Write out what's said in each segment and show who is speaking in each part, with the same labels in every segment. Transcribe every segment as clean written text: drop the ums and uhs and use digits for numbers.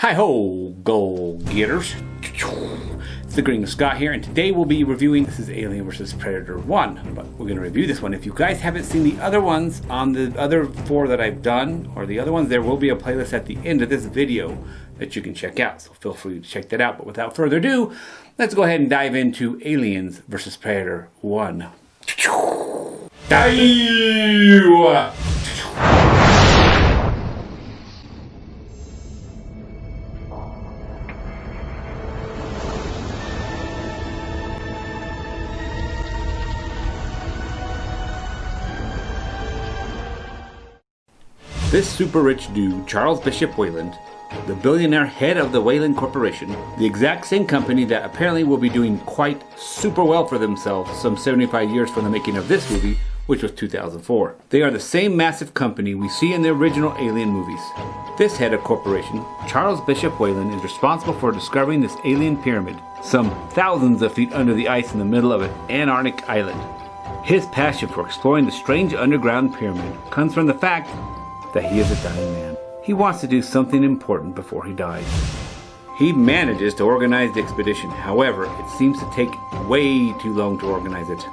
Speaker 1: Hi-ho, go-getters. It's the Gringo Scott here, and today we'll be reviewing, this is Alien vs. Predator 1, but we're going to review this one. If you guys haven't seen the other ones on the other 4 that I've done, or the other ones, there will be a playlist at the end of this video that you can check out, so feel free to check that out. But without further ado, let's go ahead and dive into Aliens vs. Predator 1. Dive! This super rich dude, Charles Bishop Weyland, the billionaire head of the Weyland Corporation, the exact same company that apparently will be doing quite super well for themselves some 75 years from the making of this movie, which was 2004. They are the same massive company we see in the original Alien movies. This head of corporation, Charles Bishop Weyland, is responsible for discovering this alien pyramid, some thousands of feet under the ice in the middle of an Antarctic island. His passion for exploring the strange underground pyramid comes from the fact that he is a dying man. He wants to do something important before he dies. He manages to organize the expedition. However, it seems to take way too long to organize it.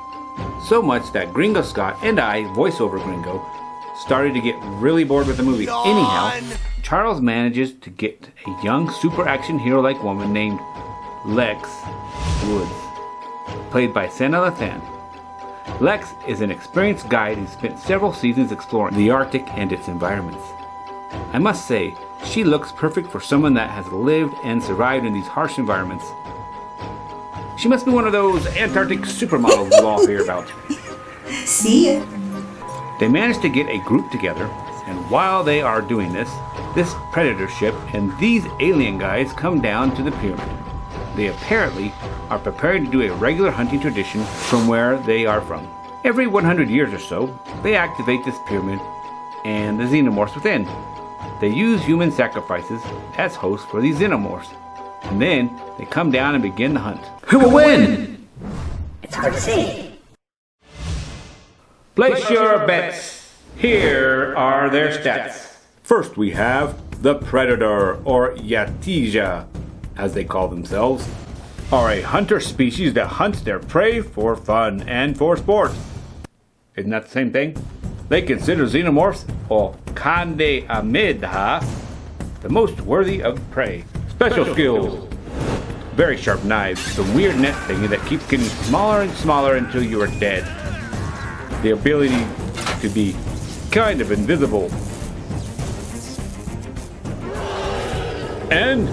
Speaker 1: So much that Gringo Scott and I, voiceover Gringo, started to get really bored with the movie. Anyhow, Charles manages to get a young super action hero-like woman named Lex Woods, played by Senna Lathan. Lex is an experienced guide who spent several seasons exploring the Arctic and its environments. I must say, she looks perfect for someone that has lived and survived in these harsh environments. She must be one of those Antarctic supermodels we all hear about.
Speaker 2: See ya.
Speaker 1: They manage to get a group together, and while they are doing this Predator ship and these alien guys come down to the pyramid. They apparently are preparing to do a regular hunting tradition from where they are from. Every 100 years or so, they activate this pyramid and the xenomorphs within. They use human sacrifices as hosts for these xenomorphs, and then they come down and begin the hunt. Who will win?
Speaker 2: It's hard to say.
Speaker 1: Place your bets. Here are their stats. First we have the Predator, or Yatija, as they call themselves, are a hunter species that hunts their prey for fun and for sport. Isn't that the same thing? They consider xenomorphs, or Kande Amidha, the most worthy of prey. Special skills. Very sharp knives, some weird net thingy that keeps getting smaller and smaller until you are dead. The ability to be kind of invisible. And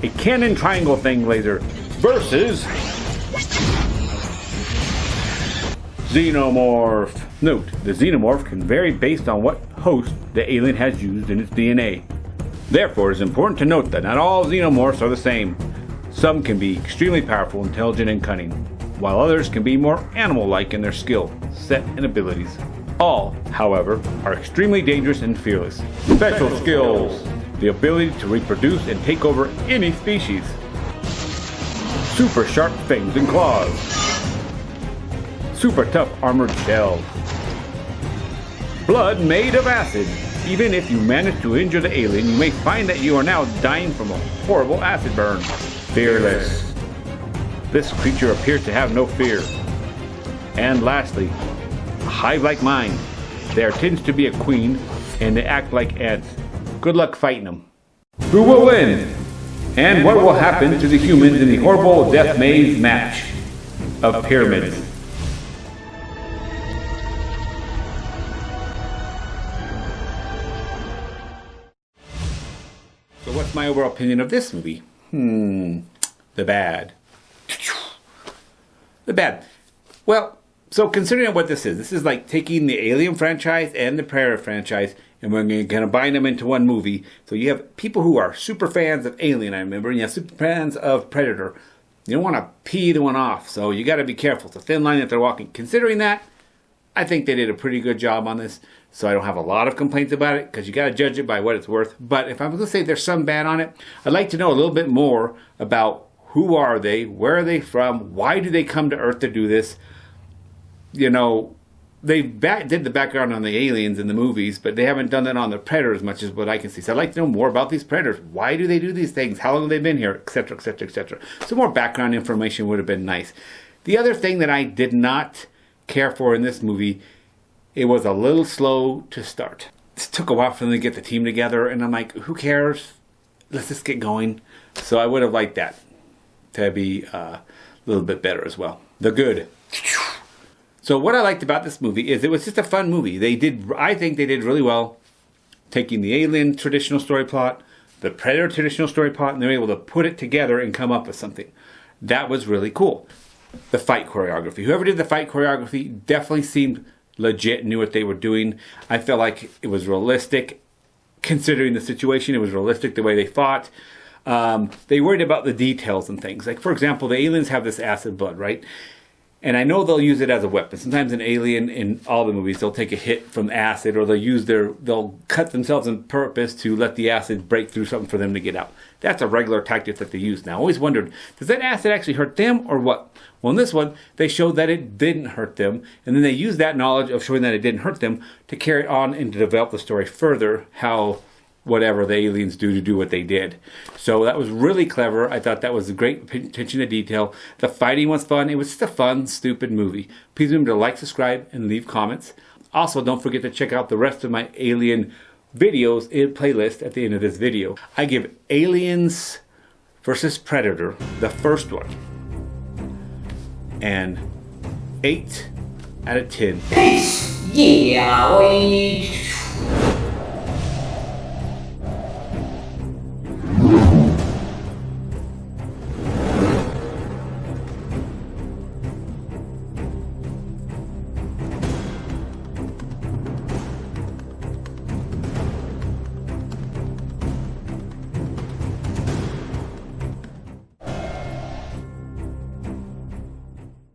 Speaker 1: a cannon triangle thing laser versus Xenomorph. Note, the Xenomorph can vary based on what host the alien has used in its DNA. Therefore, it is important to note that not all Xenomorphs are the same. Some can be extremely powerful, intelligent, and cunning, while others can be more animal-like in their skill, set, and abilities. All, however, are extremely dangerous and fearless. Special skills. The ability to reproduce and take over any species. Super sharp fangs and claws. Super tough armored shell. Blood made of acid. Even if you manage to injure the alien, you may find that you are now dying from a horrible acid burn. Fearless. This creature appears to have no fear. And lastly, a hive-like mind. There tends to be a queen, and they act like ants. Good luck fighting them. Who will win? And what will happen to the humans in the horrible death maze match of pyramids? So what's my overall opinion of this movie? The bad. The bad. Well, so considering what this is like taking the Alien franchise and the Predator franchise, and we're going to combine them into one movie. So you have people who are super fans of Alien, I remember, and you have super fans of Predator. You don't want to pee either one off, so you got to be careful. It's a thin line that they're walking. Considering that, I think they did a pretty good job on this, so I don't have a lot of complaints about it, because you got to judge it by what it's worth. But if I'm going to say there's some bad on it, I'd like to know a little bit more about who are they, where are they from, why do they come to Earth to do this, you know, they did the background on the aliens in the movies, but they haven't done it on the Predator as much as what I can see. So I'd like to know more about these Predators. Why do they do these things? How long have they been here? Etc., etc., etc. Some more background information would have been nice. The other thing that I did not care for in this movie, it was a little slow to start. It took a while for them to get the team together, and I'm like, who cares? Let's just get going. So I would have liked that to be a little bit better as well. The good. So what I liked about this movie is it was just a fun movie. I think they did really well taking the alien traditional story plot, the Predator traditional story plot, and they were able to put it together and come up with something. That was really cool. The fight choreography. Whoever did the fight choreography definitely seemed legit, knew what they were doing. I felt like it was realistic. Considering the situation, it was realistic the way they fought. They worried about the details and things. Like, for example, the aliens have this acid blood, right? And I know they'll use it as a weapon. Sometimes an alien in all the movies, they'll take a hit from acid, or they'll cut themselves on purpose to let the acid break through something for them to get out. That's a regular tactic that they use now. I always wondered, does that acid actually hurt them or what? Well, in this one, they showed that it didn't hurt them, and then they used that knowledge of showing that it didn't hurt them to carry it on and to develop the story further, how whatever the aliens do to do what they did. So that was really clever. I thought that was a great attention to detail. The fighting was fun. It was just a fun, stupid movie. Please remember to like, subscribe, and leave comments. Also, don't forget to check out the rest of my Alien videos in playlist at the end of this video. I give Aliens versus Predator, the first one, and 8 out of 10.
Speaker 2: Yeah,